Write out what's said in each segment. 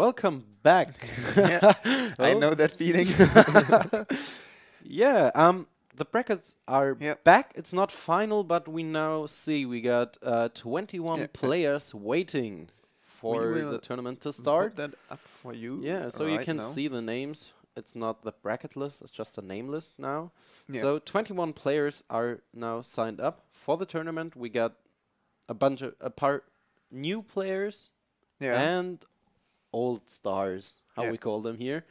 welcome back. Yeah, I Oh. know that feeling. Yeah, the brackets are Yep. back. It's not final, but we now see we got 21 Yeah, players waiting for the will tournament to Put start. that up for you. Yeah, so you right can now. see the names. It's not the bracket list, it's just a name list now. Yeah. So 21 players are now signed up for the tournament. We got a part new players Yeah. and old stars, how Yeah. we call them here.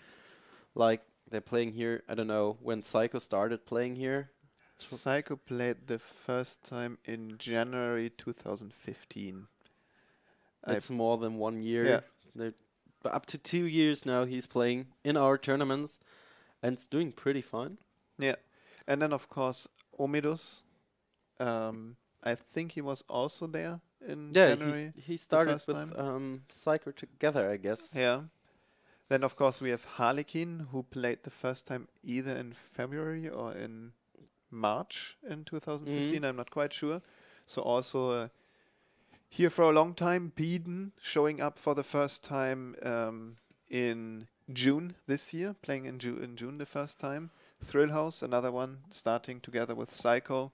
Like they're playing here. I don't know when Psycho started playing here. Psycho played the first time in January 2015. It's more than 1 year. Yeah. But up to 2 years now he's playing in our tournaments and it's doing pretty fine. Yeah. And then, of course, Omidus. I think he was also there in Yeah, January. he started first with Psycho together, I guess. Yeah. Then, of course, we have Harlequin, who played the first time either in February or in March in 2015. I'm not quite sure. So also here for a long time. Beden showing up for the first time in June this year, playing in June the first time. Thrillhouse, another one, starting together with Psycho.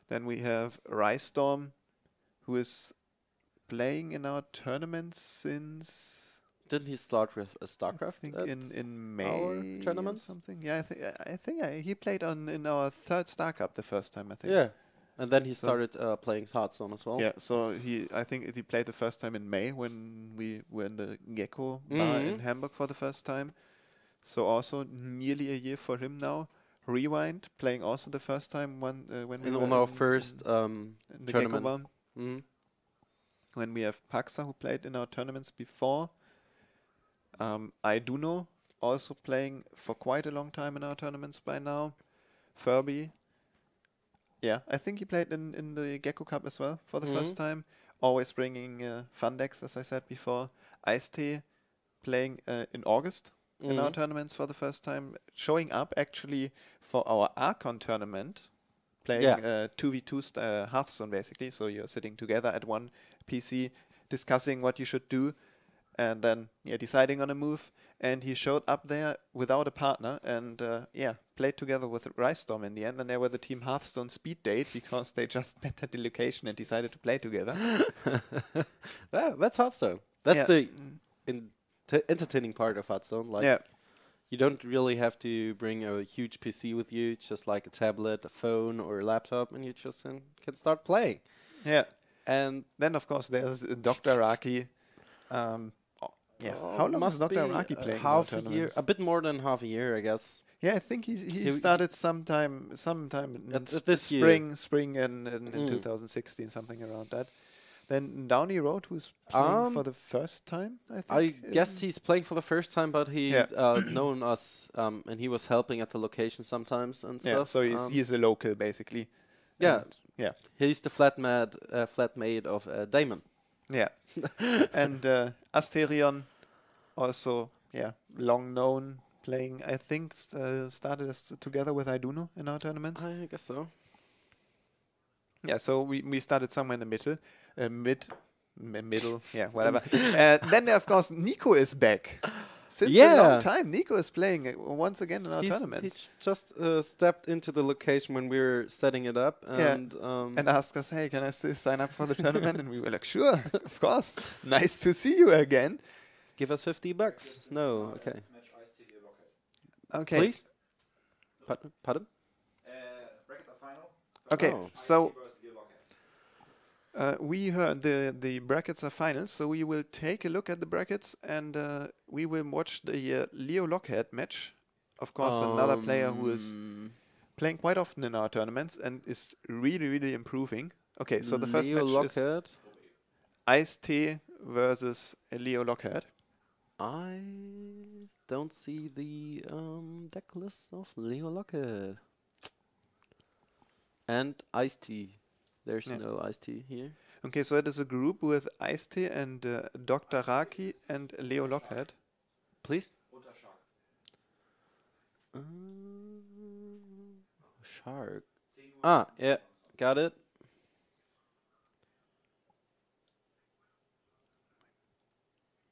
Then we have Rystorm, who is playing in our tournament since Didn't he start with a I StarCraft? think at in our May or tournaments? something. Yeah, I think he played in our third Star Cup the first time. I think. Yeah. And then he So- started playing Hearthstone as well. Yeah, so I think he played the first time in May when we were in the Gecko bar in Hamburg for the first time. So also nearly a year for him now. Rewind playing also the first time when we And were on our in- first in the Gecko tournament. bar. Mhm. When we have Paxa, who played in our tournaments before. Iduno also playing for quite a long time in our tournaments by now. Furby. Yeah, I think he played in the Gecko Cup as well for the first time. Always bringing fun decks, as I said before. EisTee playing in August in our tournaments for the first time. Showing up actually for our Archon tournament. Playing 2v2 Hearthstone basically. So you're sitting together at one PC discussing what you should do. And then deciding on a move, and he showed up there without a partner, and played together with Rystorm in the end, and they were the Team Hearthstone speed date because they just met at the location and decided to play together. Yeah, that's Hearthstone. That's Yeah. the entertaining part of Hearthstone. Like Yeah, you don't really have to bring a huge PC with you. It's just like a tablet, a phone, or a laptop, and you just can start playing. yeah. And Then of course there's Dr. Araki. How long is must Dr. be Araki playing? half in our a year, tournaments? a bit more than half a year, I guess. Yeah, I think he He- started sometime in At this year. spring in 2016, something around that. Then Downey Road, who's playing for the first time, I think. I guess he's playing for the first time, but he's Yeah. known us, and he was helping at the location sometimes and Yeah, stuff. so he's a local basically. Yeah. And yeah, He's the flatmate of Damon. yeah. And Asterion, also long known, playing. I think started together with Iduno in our tournaments. I guess so. Yeah, so we started somewhere in the middle, middle, yeah, whatever. Then of course Nico is back. Since a long time, Nico is playing once again in our He tournaments. just stepped into the location when we were setting it up, and And asked us, hey, can I still sign up for the tournament? And we were like, sure, of course. Nice to see you again. give us $50. No, okay. Okay. Please. Pardon? Brackets are final. Okay, Oh. so we heard the brackets are final, so we will take a look at the brackets and we will watch the LeoLockhead match. Of course, another player who is playing quite often in our tournaments and is really, really improving. Okay, so the first match is LeoLockhead. EisTee versus LeoLockhead. I don't see the deck list of LeoLockhead. And EisTee. There's no EisTee here. Okay, so it is a group with EisTee and Dr. Raki and LeoLockhead. Please. Shark. Ah, yeah, got it.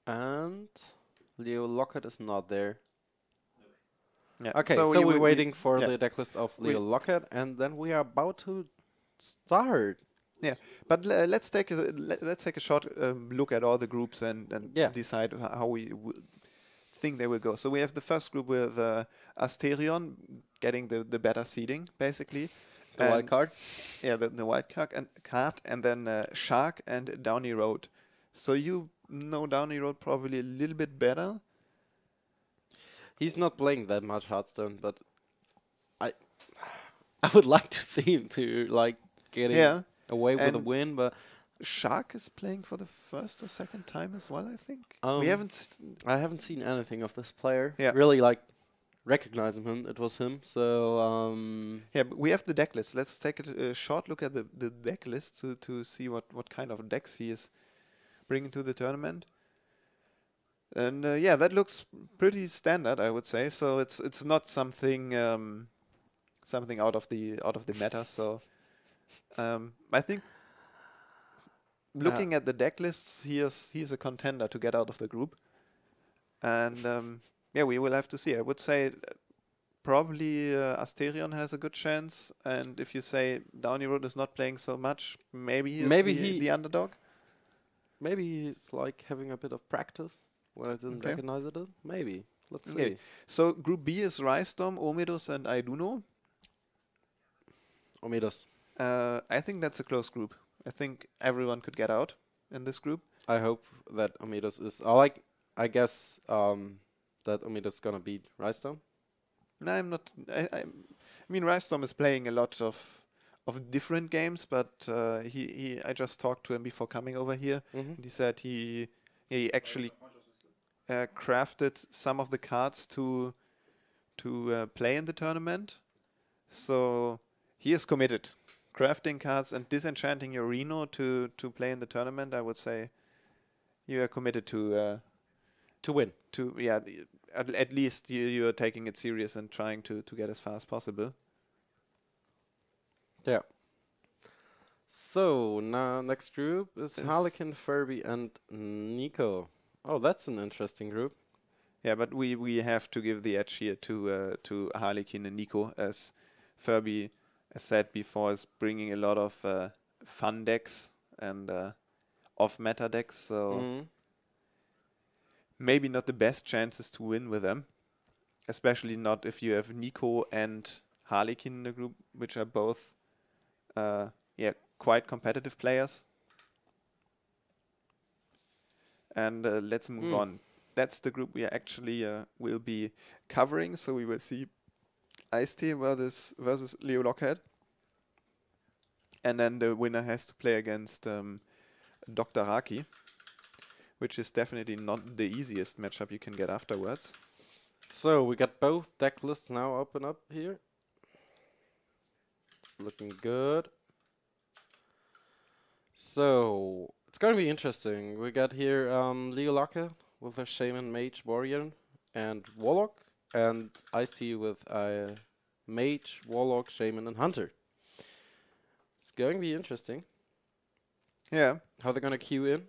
And LeoLockhead is not there. Yeah. Okay, so we're waiting for yeah. the deck list of We- LeoLockhead, and then we are about to start. Yeah, but let's take a short look at all the groups and Yeah. decide how we think they will go. So we have the first group with Asterion getting the better seeding, basically. The wild And- card. Yeah, the wild card, and then Shark and Downy Road. So you know Downy Road probably a little bit better. He's not playing that much Hearthstone, but I would like to see him to like getting Yeah, away with a and win, but Shark is playing for the first or second time as well, I think. Um, We haven't. I haven't seen anything of this player. Yeah. Really like recognizing him. It was him. So Yeah, but we have the deck list. Let's take a short look at the deck list to see what kind of decks he is bringing to the tournament. And yeah, that looks pretty standard, I would say. So it's not something something out of the meta. So I think looking at the deck lists, he's a contender to get out of the group. And yeah, we will have to see. I would say probably Asterion has a good chance, and if you say Downy Road is not playing so much, maybe he's the underdog. maybe he's like having a bit of practice when I didn't Okay. recognize it. Maybe. Let's Okay. see. So Group B is Rystorm, Omidus, and Aiduno. Omidos. I think that's a close group. I think everyone could get out in this group. I hope that Omidos is. I guess that Omidos is gonna beat Rystone. No, I'm not. I mean, Rystorm is playing a lot of different games, but I just talked to him before coming over here, Mm-hmm. and he said he actually crafted some of the cards to play in the tournament. So he is committed. Crafting cards and disenchanting your Reno to play in the tournament, I would say you are committed to win. at least you are taking it serious and trying to get as far as possible. Yeah. So now next group is Is- Harlequin, Furby, and Nico. Oh, that's an interesting group. Yeah, but we have to give the edge here to Harlequin and Nico, as Furby, as said before, is bringing a lot of fun decks and off-meta decks, so Mhm. maybe not the best chances to win with them, especially not if you have Nico and Harlequin in the group, which are both quite competitive players. And let's move on. That's the group we actually will be covering. So we will see EisTee versus LeoLockhead. And then the winner has to play against Dr. Raki, which is definitely not the easiest matchup you can get afterwards. So we got both deck lists now open up here. It's looking good. So it's going to be interesting. We got here LeoLockhead with a Shaman, Mage, Warrior, and Warlock, and EisTee with a Mage, Warlock, Shaman, and Hunter. It's going to be interesting Yeah. how they're going to queue in.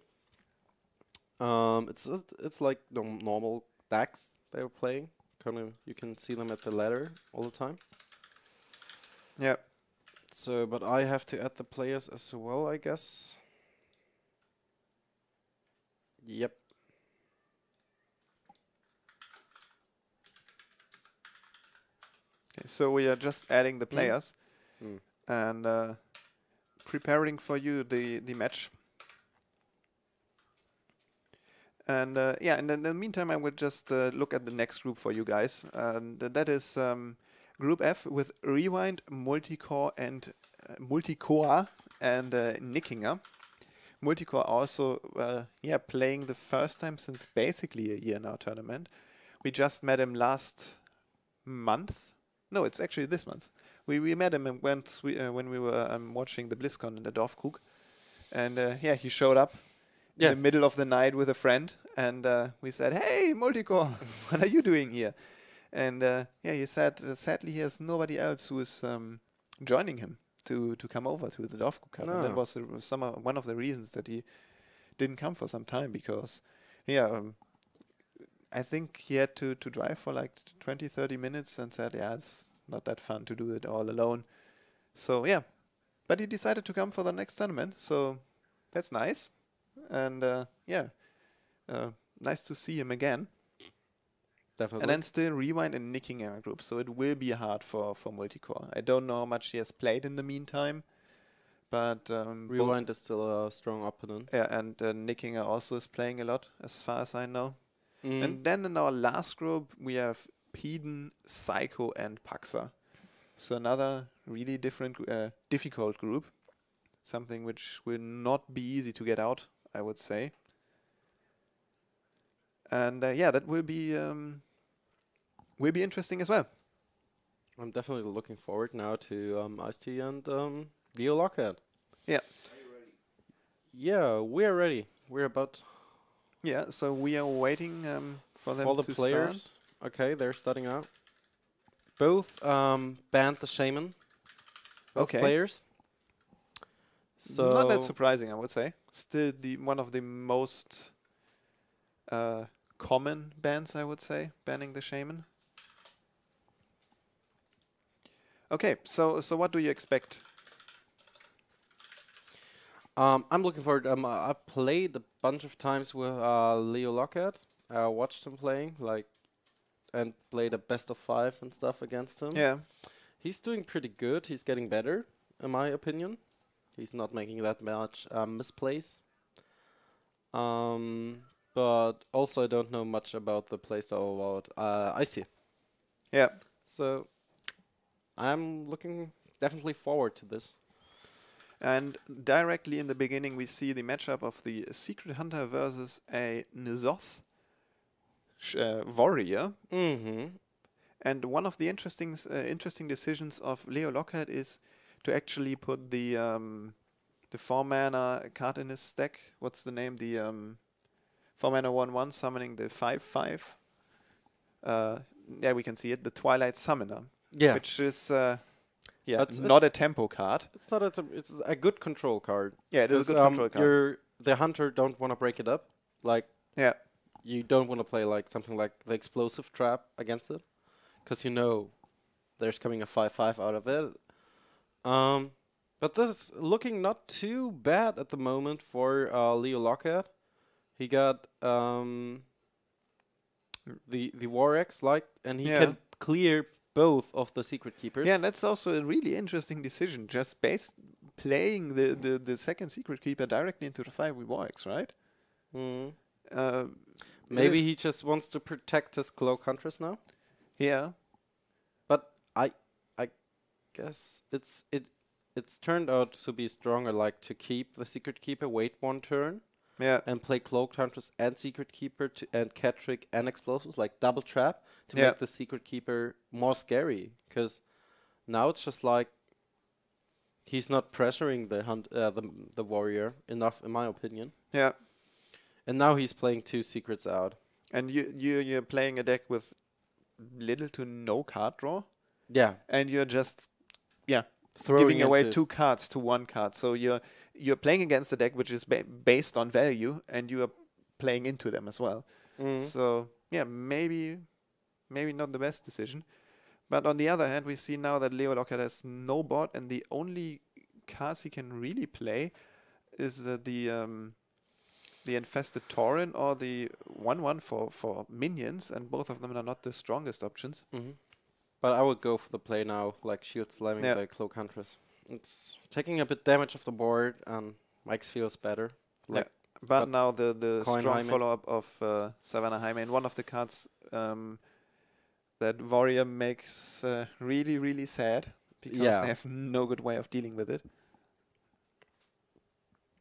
It's like the normal decks they were playing. You can see them at the ladder all the time. Yeah. So, but I have to add the players as well, I guess. Yep. Okay, so we are just adding the players and preparing for you the match. And yeah, and in the meantime, I would just look at the next group for you guys. And that is Group F with Rewind, Multicore, and Multicore and Nickinger. Multicore also, playing the first time since basically a year in our tournament. We just met him last month. No, it's actually this month. We met him when we were watching the BlizzCon in the Dorfkrug. And he showed up in the middle of the night with a friend. And we said, "Hey, Multicore, what are you doing here?" And he said, sadly, he has nobody else who is joining him to come over to the Dorfkrug Cup. And that was one of the reasons that he didn't come for some time, because I think he had to drive for like 20, 30 minutes and said, yeah, it's not that fun to do it all alone. So yeah, but he decided to come for the next tournament, so that's nice. And yeah, nice to see him again. Definitely. And then still Rewind and nicking our group, so it will be hard for multicore. I don't know how much he has played in the meantime, but Rewind is still a strong opponent. yeah, and Nickinger also is playing a lot, as far as I know. Mhm. And then in our last group, we have Peden, Psycho, and Paxa. So another really difficult group. Something which will not be easy to get out, I would say. And yeah, that will be interesting as well. I'm definitely looking forward now to EisTee and LeoLockhead. Yeah. Are you ready? Yeah, we are ready. We're about Yeah, so we are waiting for them for the to players. start. Okay, they're starting out. Both banned the Shaman. Both Okay. players. So Not that surprising, I would say. Still one of the most common bans, I would say, banning the Shaman. Okay, so what do you expect? I'm looking forward. I played a bunch of times with LeoLockhead. I watched him playing, and played a best of 5 and stuff against him. Yeah, He's doing pretty good. He's getting better, in my opinion. He's not making that much misplays. But also I don't know much about the playstyle about EisTee. yeah. So I'm looking definitely forward to this. And directly in the beginning, we see the matchup of the Secret Hunter versus a N'Zoth warrior. Mm-hmm. And one of the interesting decisions of LeoLockhead is to actually put the 4-mana card in his deck. What's the name? The 4-mana 1/1 summoning the 5/5. Yeah, we can see it. The Twilight Summoner. Yeah. Which is It's not a tempo card. It's not it's a good control card. Yeah, it is a 'Cause, good control card. The hunter don't want to break it up. Like Yeah, you don't want to play like something like the explosive trap against it, because you know there's coming a 5/5 out of it. But this is looking not too bad at the moment for LeoLockhead. He got the War X, and he Yeah. can clear both of the Secret Keepers. yeah, and that's also a really interesting decision. Just playing the second Secret Keeper directly into the 5 with Warx, right? Mm. Uh, Maybe is- he just wants to protect his Cloak Huntress now. Yeah, But I guess it's turned out to be stronger, like to keep the Secret Keeper, wait 1 turn, yeah, and play Cloak Huntress and Secret Keeper and Catrick and Explosives, like double trap, to Yeah. make the Secret Keeper more scary. Because now it's just like he's not pressuring the warrior enough, in my opinion. yeah. And now he's playing 2 secrets out. And you're playing a deck with little to no card draw, Yeah, and you're just throwing giving away into- 2 cards to 1 card. So you're playing against a deck which is based on value, and you are playing into them as well. Mhm. So yeah, maybe not the best decision. But on the other hand, we see now that LeoLockhead has no board, and the only cards he can really play is the Infested Tauren or the 1/1 for minions, and both of them are not the strongest options. Mhm. But I would go for the play now, like shield slamming Yeah. the Cloak Huntress. It's taking a bit damage off the board, and Mike's feels better. Like, But But now the Coin strong Hymen. follow-up of Savannah Hymen, one of the cards that Warrior makes really, really sad, because Yeah. they have no good way of dealing with it.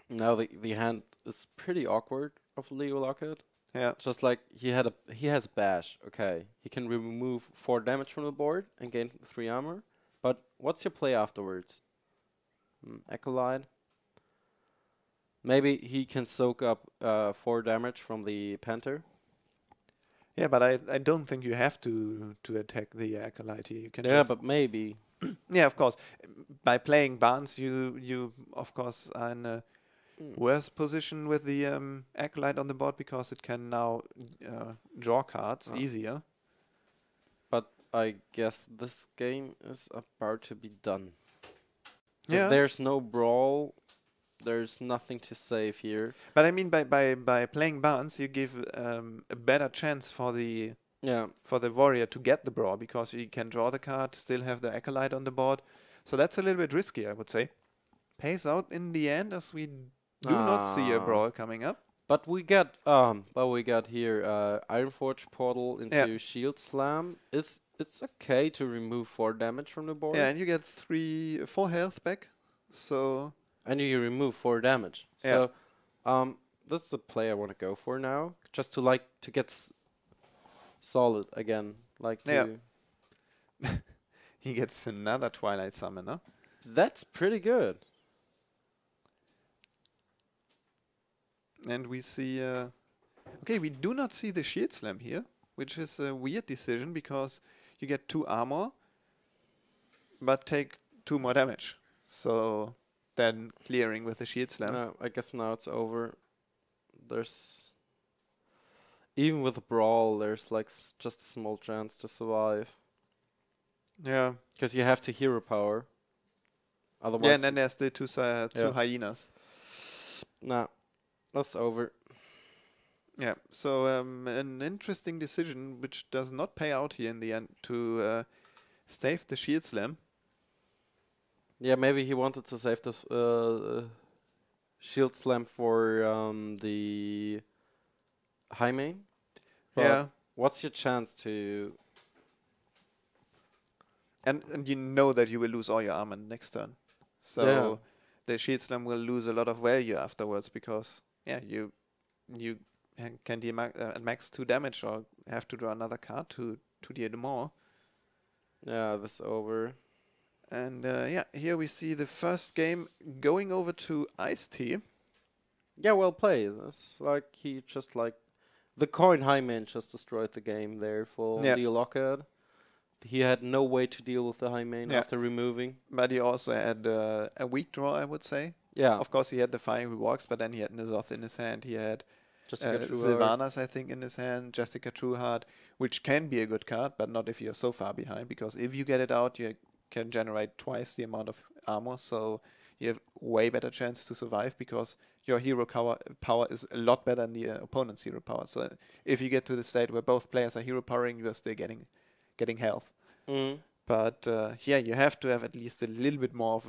now the hand is pretty awkward of LeoLockhead. Yeah, Just like he has bash. Okay, he can remove 4 damage from the board and gain 3 armor. But what's your play afterwards? Acolyte. Maybe he can soak up 4 damage from the Panther. yeah, but I don't think you have to attack the Acolyte here. You can Yeah, just but maybe. yeah, of course. By playing Barnes, you of course are in a worse position with the Acolyte on the board because it can now draw cards Oh. easier. But I guess this game is about to be done. Yeah. If there's no brawl, there's nothing to save here. But I mean, by playing Barnes, you give a better chance for the warrior to get the brawl because he can draw the card, still have the Acolyte on the board. So that's a little bit risky, I would say. Pays out in the end as we do not see a brawl coming up. But we got here Ironforge Portal into Shield Slam. It's okay to remove 4 damage from the board. Yeah, and you get 4 health back. So and you remove 4 damage. Yeah. So that's the play I want to go for now, just to get solid again. He gets another Twilight Summoner. That's pretty good. And we see... okay, we do not see the Shield Slam here, which is a weird decision because you get 2 armor, but take 2 more damage. So then clearing with the Shield Slam. I guess now it's over. There's... Even with a brawl, there's just a small chance to survive. Yeah. Because you have to hero power. Otherwise... Yeah, and then there's the 2 hyenas. Nah. That's over. Yeah, so an interesting decision which does not pay out here in the end to save the Shield Slam. Yeah, maybe he wanted to save the Shield Slam for the high main. Yeah. What's your chance to... And you know that you will lose all your armor next turn. So the Shield Slam will lose a lot of value afterwards because... Yeah, you can deal max 2 damage or have to draw another card to deal more. Yeah, this over. And here we see the first game going over to EisTee. Yeah, well played. That's he just the coin high man just destroyed the game there for LeoLockhead. He had no way to deal with the high main after removing. But he also had a weak draw, I would say. Yeah. Of course, he had the Fiery Walks, but then he had N'Zoth in his hand. He had Sylvanas, I think, in his hand. Jessica Trueheart, which can be a good card, but not if you're so far behind. Because if you get it out, you can generate twice the amount of armor. So you have way better chance to survive because your hero power is a lot better than the opponent's hero power. So if you get to the state where both players are hero powering, you are still getting health. But you have to have at least a little bit more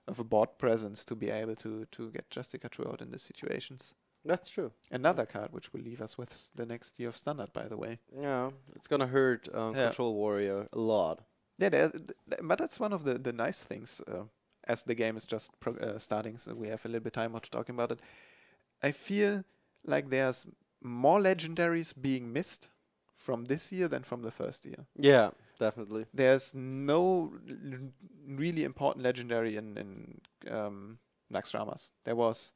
of a board presence to be able to get Jessica True out in these situations. That's true. Another card which will leave us with the next year of Standard, by the way. Yeah, it's gonna hurt Control Warrior a lot. Yeah, but that's one of the nice things as the game is just starting, so we have a little bit of time to talking about it. I feel like there's more legendaries being missed from this year than from the first year. Yeah, definitely. There's no really important legendary in Naxxramas. There was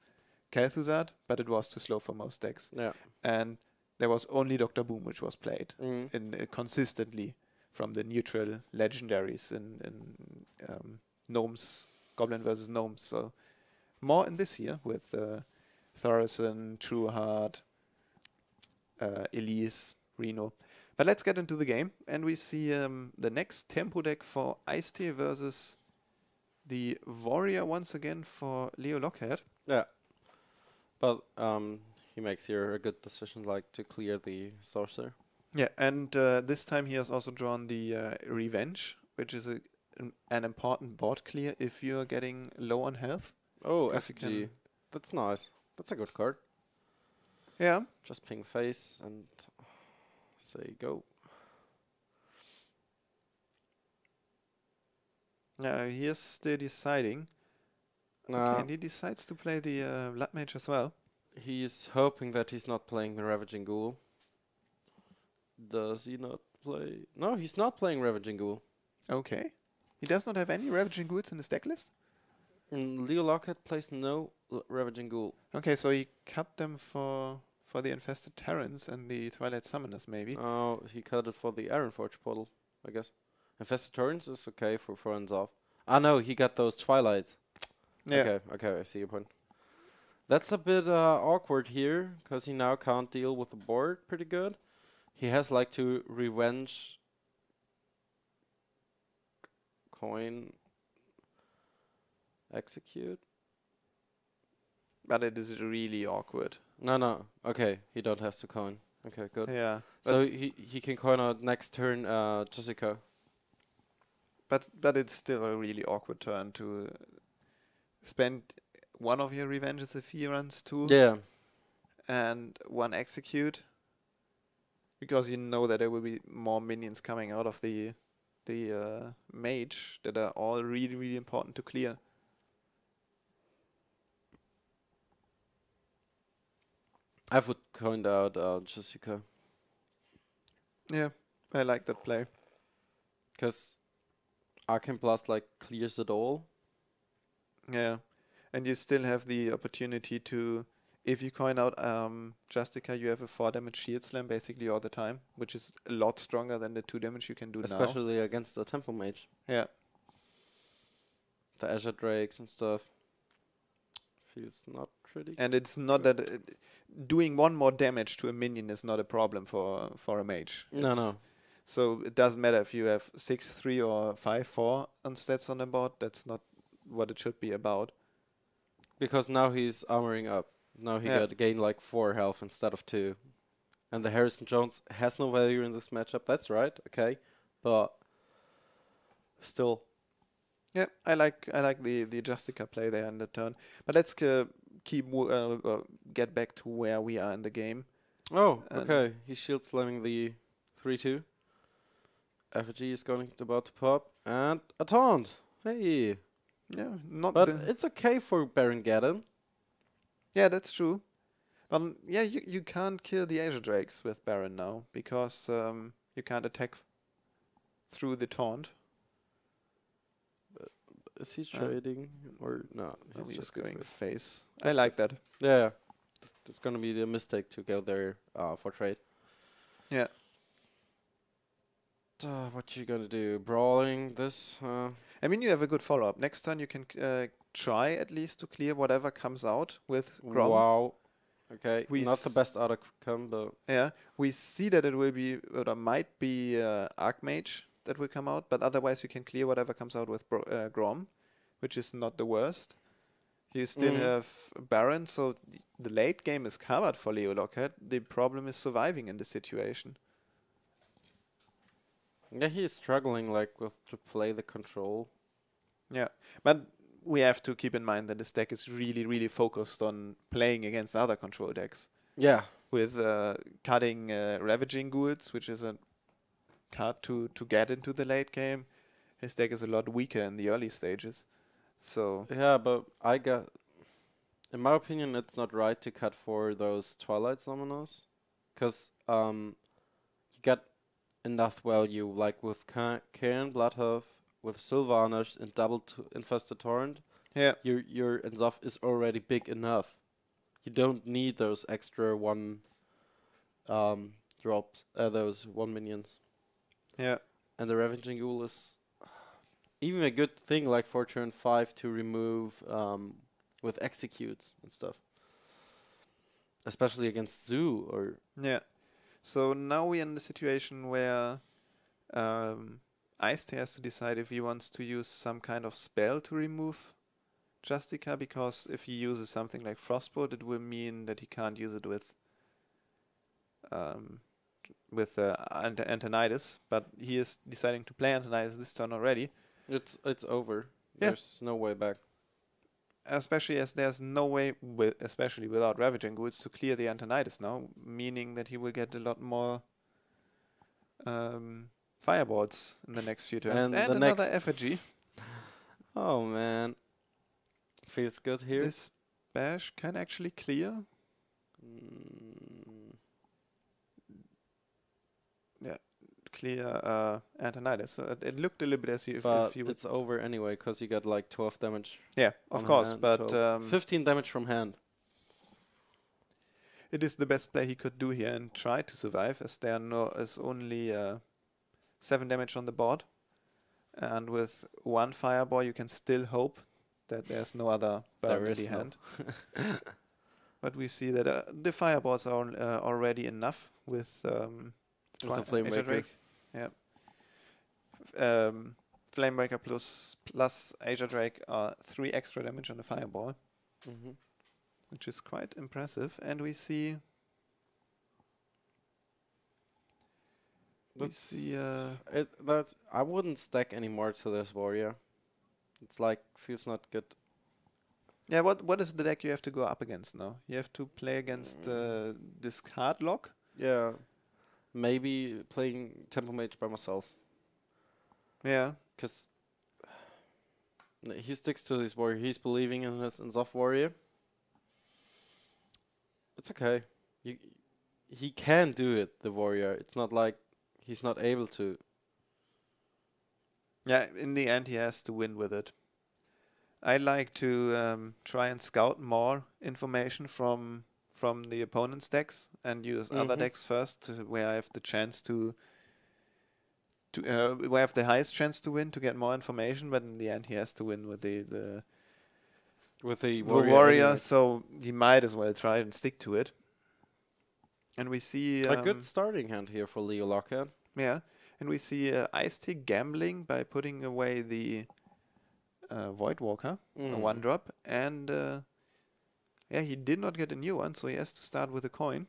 Kel'Thuzad, but it was too slow for most decks. Yeah. And there was only Dr. Boom, which was played consistently from the neutral legendaries in Gnomes, Goblin versus Gnomes. So more in this year with Thorison, Trueheart, Elise, Reno. But let's get into the game, and we see the next tempo deck for EisTee versus the Warrior once again for LeoLockhead. Yeah. But he makes here a good decision, to clear the Sorcerer. Yeah, and this time he has also drawn the Revenge, which is an important board clear if you're getting low on health. Oh, FG. That's nice. That's a good card. Yeah. Just ping face and say go. Here's still deciding. Okay, and he decides to play the Blood Mage as well. He's hoping that he's not playing the Ravaging Ghoul. Does he not play? No, he's not playing Ravaging Ghoul. Okay. He does not have any Ravaging Ghouls in his deck list? LeoLockhead plays no Ravaging Ghoul. Okay, so he cut them for the Infested Terrans and the Twilight Summoners, maybe. Oh, he cut it for the Ironforge Portal, I guess. Infested Terrans is okay for ends off. Ah, no, he got those Twilight. Yeah. Okay, I see your point. That's a bit awkward here, because he now can't deal with the board pretty good. He has like to revenge coin execute. But it is really awkward. No. Okay, he don't have to coin. Okay, good. Yeah. So he can coin out next turn Jessica. But it's still a really awkward turn to spend one of your revenges if he runs 2. Yeah. And 1 execute. Because you know that there will be more minions coming out of the mage that are all really, really important to clear. I would coin out Jessica. Yeah, I like that play. Because Arcane Blast like clears it all. Yeah, and you still have the opportunity to, if you coin out Justica, you have a 4 damage shield slam basically all the time, which is a lot stronger than the 2 damage you can do now. Especially against the Temple Mage. Yeah. The Azure Drakes and stuff. Feels not pretty. And it's not that doing 1 more damage to a minion is not a problem for a mage. No. So it doesn't matter if you have 6-3 or 5-4 on stats on the board. That's not what it should be about. Because now he's armoring up. Now he got gain like 4 health instead of 2. And the Harrison Jones has no value in this matchup. That's right, okay. But still. Yeah, I like the Justica play there in the turn. But let's get back to where we are in the game. Oh, okay. He's shield slamming the 3-2. Effigy is about to pop. And a taunt. Hey. Yeah, not But it's okay for Baron Geddon. Yeah, that's true. Yeah, you can't kill the Azure Drakes with Baron now, because you can't attack through the taunt. Is he trading or no? He's just good going with- face. I like that. Yeah. It's gonna be the mistake to go there for trade. Yeah. What you gonna do? Brawling this? I mean, you have a good follow-up. Next turn you can try at least to clear whatever comes out with Grom. Wow. Okay. We Not the best outcome, but Yeah, we see that it will be, or might be Archmage that will come out, but otherwise you can clear whatever comes out with Grom, which is not the worst. You still have Baron, so the late game is covered for LeoLockhead. The problem is surviving in this situation. yeah, he is struggling like to play the control. Yeah, but we have to keep in mind that this deck is really, really focused on playing against other control decks. Yeah. With cutting Ravaging Ghouls, which is a card to get into the late game. His deck is a lot weaker in the early stages. So Yeah, but in my opinion, it's not right to cut for those Twilight Summoners, because you get enough value, like with Cairn Bloodhoof, with Sylvanas and double Infested Torrent. yeah, Your Enzoff is already big enough. You don't need those extra 1 drops, those 1 minions. yeah, And the Ravaging Ghoul is even a good thing, like for turn 5 to remove with executes and stuff. Especially against Zoo or yeah. So now we're in the situation where EisTee has to decide if he wants to use some kind of spell to remove Justica, because if he uses something like Frostbolt, it will mean that he can't use it with Antonidas, but he is deciding to play Antonidas this turn already. it's over. Yeah. There's no way back. Especially as there's no way, especially without Ravaging Ghouls, to clear the Antonidas now, meaning that he will get a lot more fireballs in the next few turns. And And the another next- effigy. Oh man. Feels good here. This bash can actually clear. Clear Antonidas. It looked a little bit as if But he would. it's over anyway, because you got like 12 damage. Yeah, of on course, hand, but 15 damage from hand. it is the best play he could do here and try to survive, as there is only 7 damage on the board. And with 1 fireball, you can still hope that there's no other burn There in is the no. hand. But we see that the fireballs are already enough with With the Flame Azure Breaker. Drake. Yeah. Flamebreaker plus Azure Drake are 3 extra damage on the fireball, Mm-hmm. which is quite impressive. And we see That I wouldn't stack anymore to this warrior. It's like feels not good. yeah. What is the deck you have to go up against now? You have to play against this card lock. Yeah, maybe playing Tempo Mage by myself, Yeah. because he sticks to this warrior. He's believing in his Zoff warrior. It's okay. He can do it, the warrior. It's not like he's not able to. Yeah. In the end, he has to win with it. I like to try and scout more information from the opponent's decks and use other Mhm. decks first, where I have the chance where I have the highest chance to win, to get more information. But in the end, he has to win with the With the warrior, anyway. so he might as well try and stick to it. And we see A good starting hand here for LeoLockhead. yeah, and we see EisTee gambling by putting away the Voidwalker, a Mm. 1-drop, and yeah, he did not get a new one, so he has to start with a coin.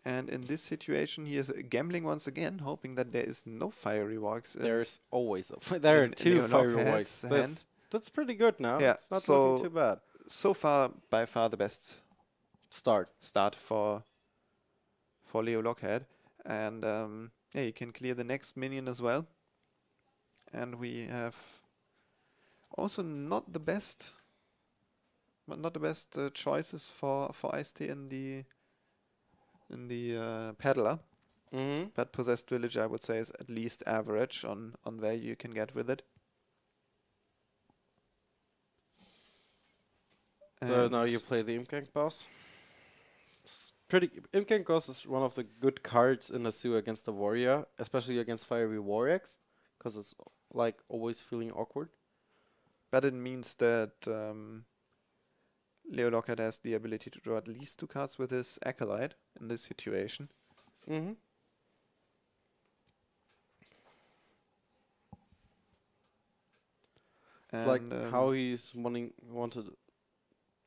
And in this situation, he is gambling once again, hoping that there is no fiery walks. There's always there are in 2 fiery LeoLockhead's walks. hand. That's pretty good now. Yeah, It's not so looking too bad. so far, by far the best Start. for LeoLockhead. And yeah, you can clear the next minion as well. And we have also not the best choices for EisTee in the Peddler. Mm-hmm. But Possessed Village, I would say, is at least average on where you can get with it. So now And you play the Imkank boss. Imkank boss is one of the good cards in the zoo against the warrior, especially against fiery warriors, because it's like always feeling awkward. But it means that LeoLockhead has the ability to draw at least 2 cards with his Acolyte in this situation. Mm-hmm. It's like how he's wanted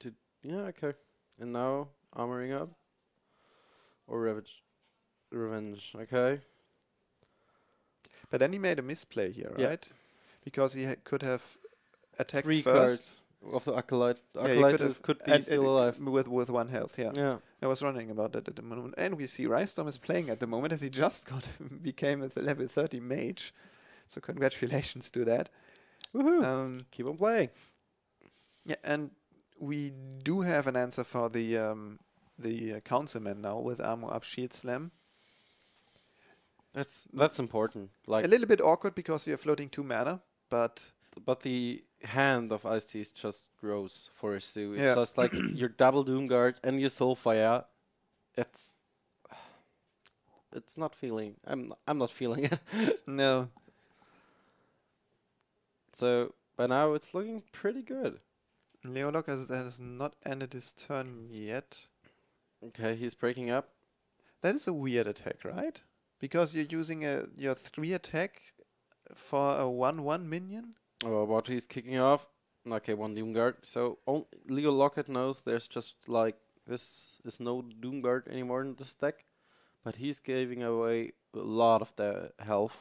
to. Yeah, okay. And now armoring up or revenge. Okay. But then he made a misplay here, Yeah. right? Because he could have attacked 3 first. cards of the Acolyte. The Yeah, he Acolyte could be still alive. with 1 health. Yeah. Yeah. I was running about that at the moment. And we see Rystorm is playing at the moment, as he just became a level 30 mage. So congratulations to that. Woohoo! Keep on playing. Yeah, and we do have an answer for the councilman now with armor up, shield slam. That's important. Like A little bit awkward because you're floating 2 mana, but the hand of EisTee just grows for a zoo. It's Yeah. just like your double Doomguard and your Soulfire. It's not feeling. I'm not feeling it. no. So by now it's looking pretty good. LeoLockhead has not ended his turn yet. Okay, he's breaking up. That is a weird attack, right? Because you're using your 3 attack for a 1/1 minion? Oh, but he's kicking off. Okay, 1 Doomguard. So LeoLockhead knows there's just like this is no Doomguard anymore in this deck, but he's giving away a lot of the health.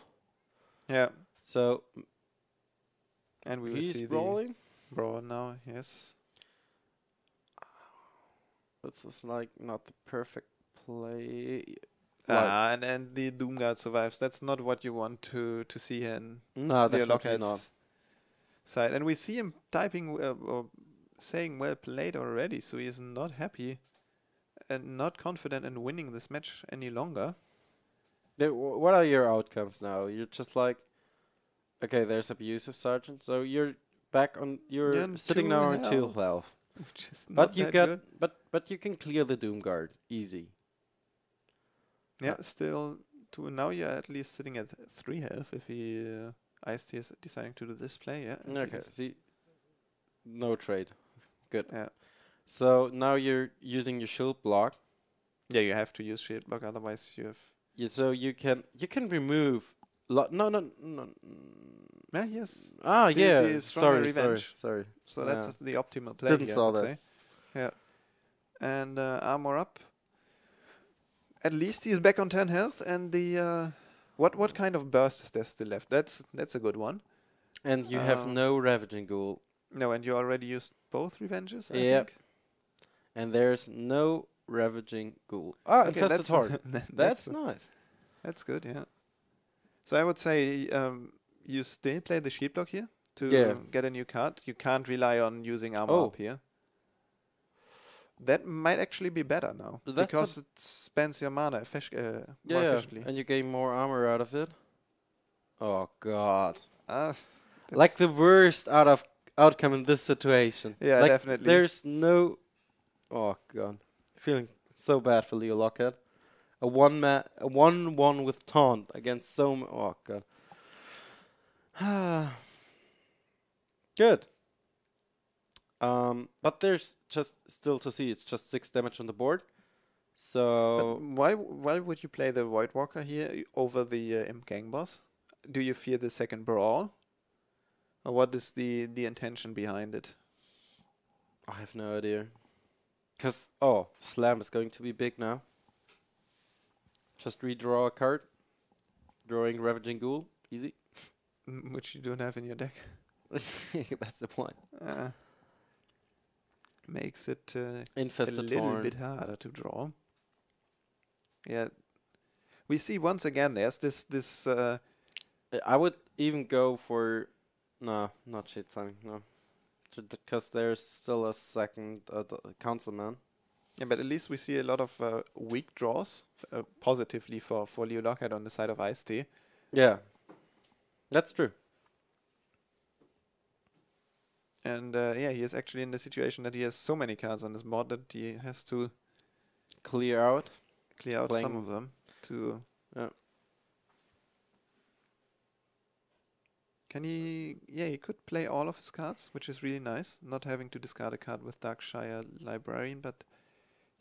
Yeah. So And we will he's see brawling. the brawl now, yes. This is like not the perfect play. And the Doomguard survives. That's not what you want to see in No, definitely LeoLockhead's not. side. And we see him typing or saying well played already, so he is not happy and not confident in winning this match any longer. What are your outcomes now? You're just like, okay, there's abusive sergeant, so you're back on. You're Yeah, on sitting 2 now on 2 health. health. Which is not But you that get, good. but you can clear the Doomguard easy. Yeah, still now you're at least sitting at 3 health if he EisTee is deciding to do this play, yeah. and he Okay, is. see, no trade. Good. Yeah. So now you're using your shield block. Yeah, you have to use shield block, otherwise you have. So you can remove. No. Yeah, yes. Yeah. The stronger Sorry. revenge. So Yeah. that's the optimal play Didn't here, I saw would that. say. Yeah. And armor up. At least he's back on 10 health, and the what kind of burst is there still left? That's a good one. And you have no Ravaging Ghoul. No, and you already used both revenges, I Yep. think. And there's no Ravaging Ghoul. Okay, Infested Horde. that's Nice. that's good, yeah. So I would say you still play the shield block here to Yeah. get a new card. You can't rely on using armor Oh. up here. That might actually be better now That's because it spends your mana more Yeah, efficiently. and you gain more armor out of it. Oh god. Ah, Like the worst outcome in this situation. Yeah, like, definitely. There's no. Oh god, feeling so bad for LeoLockhead. A 1/1 with taunt against oh god. Good. But there's just still to see. It's just 6 damage on the board. So But why would you play the Void Walker here over the Imp Gang Boss? Do you fear the second brawl? Or what is the intention behind it? I have no idea. Because, Slam is going to be big now. Just redraw a card. Drawing Ravaging Ghoul. Easy. Which you don't have in your deck. That's the point. Makes it a Infested little Thorn. bit harder to draw. Yeah. We see once again there's this I would even go for... No, not shit signing, no. Because there's still a second Councilman. yeah, but at least we see a lot of weak draws positively for LeoLockhead on the side of EisTee. Yeah. That's true. And yeah, he is actually in the situation that he has so many cards on his board that he has to Clear out. clear out Playing- some of them to. Yeah. Can he? Yeah, he could play all of his cards, which is really nice. Not having to discard a card with Darkshire Librarian, but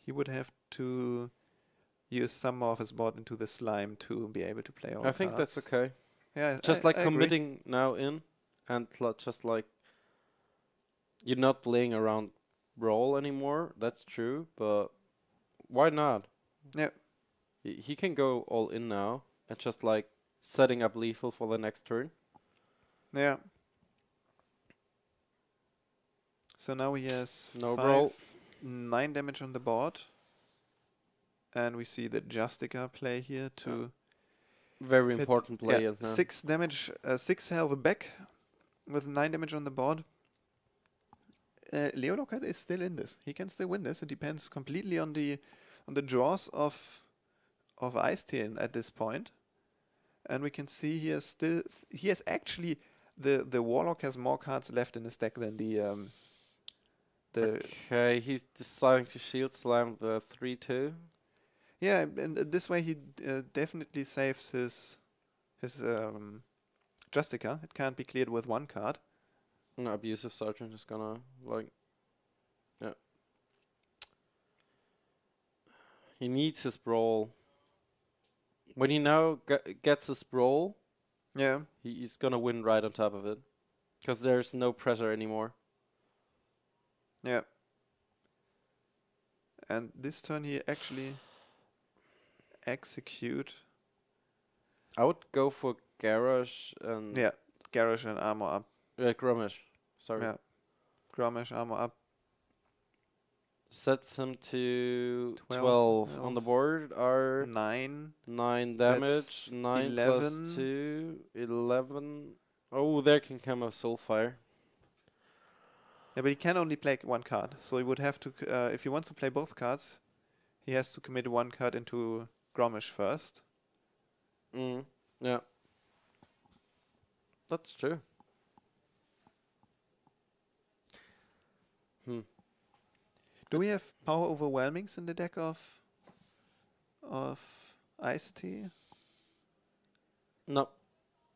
he would have to use some more of his board into the slime to be able to play all. I think that's cards. okay. Yeah, Just I like agree. committing now in, and just like you're not playing around Brawl anymore. That's true, but why not? Yeah. He can go all in now and just like setting up lethal for the next turn. Yeah. So now he has No brawl. 9 damage on the board. And we see the Justica play here to Very hit- important play. yeah, and, 6 damage, 6 health back with 9 damage on the board. LeoLockhead is still in this. He can still win this. It depends completely on the draws of EisTee at this point. And we can see he has actually the Warlock has more cards left in his deck than the Okay, he's deciding to shield slam the 3/2. yeah, and this way he definitely saves his Justica. It can't be cleared with one card. No, abusive sergeant is gonna like, yeah. He needs his brawl. When he now gets his brawl, Yeah, he's gonna win right on top of it, because there's no pressure anymore. yeah. And this turn he actually execute. I would go for Garrosh and Yeah, Garrosh and armor up. Grommash. Sorry, Yeah, Grommash armor up. sets him to 12 12 on the board. Are 9. 9 That's damage. 9 11. plus 2, 11. Oh, there can come a Soulfire. Yeah, but he can only play one card. So he would have to, if he wants to play both cards, he has to commit one card into Grommash first. Yeah. That's true. Do we have power overwhelmings in the deck of EisTee? No,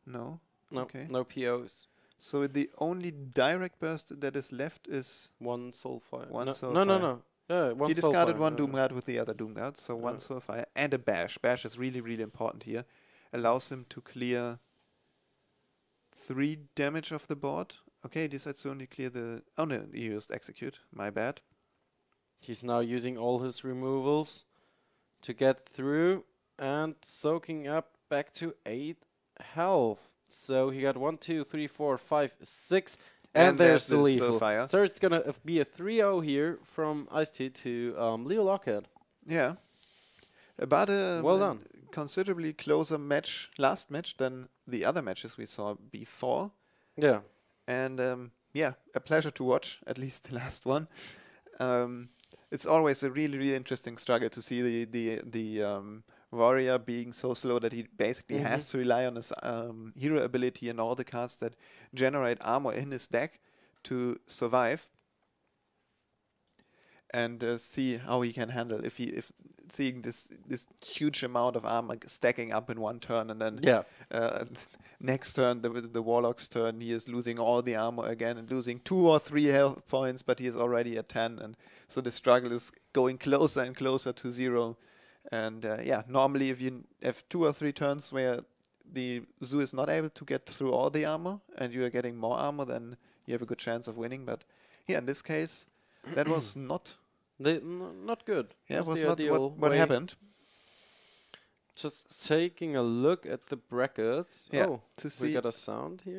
No. no, Okay. no POs. So the only direct burst that is left is One Soulfire. one No, Soulfire. no. Yeah, one He discarded Soulfire, one yeah. Doomguard with the other Doomguard, so one Soulfire and a Bash. Bash is really, really important here. Allows him to clear 3 damage off the board. Okay, he decides to only clear the... Oh no, he used Execute. My bad. He's now using all his removals to get through and soaking up back to 8 health. So he got 1, 2, 3, 4, 5, 6, and there's the lethal. Soulfire. So it's gonna be a 3-0 here from EisTee to LeoLockhead. Yeah. But Well done. considerably closer match, last match, than the other matches we saw before. Yeah. And yeah, a pleasure to watch, at least the last one. It's always a really, really interesting struggle to see the warrior being so slow that he basically has to rely on his hero ability and all the cards that generate armor in his deck to survive. And see how he can handle if seeing this huge amount of armor stacking up in one turn, and then next turn the warlock's turn he is losing all the armor again and losing 2 or 3 health points, but he is already at 10, and so the struggle is going closer and closer to 0. And yeah, normally if you have 2 or 3 turns where the zoo is not able to get through all the armor and you are getting more armor, then you have a good chance of winning. But yeah, in this case, that was not good. Yeah, it Not was the not ideal what way. happened. Just taking a look at the brackets. Yeah, Oh, to we see got a sound here.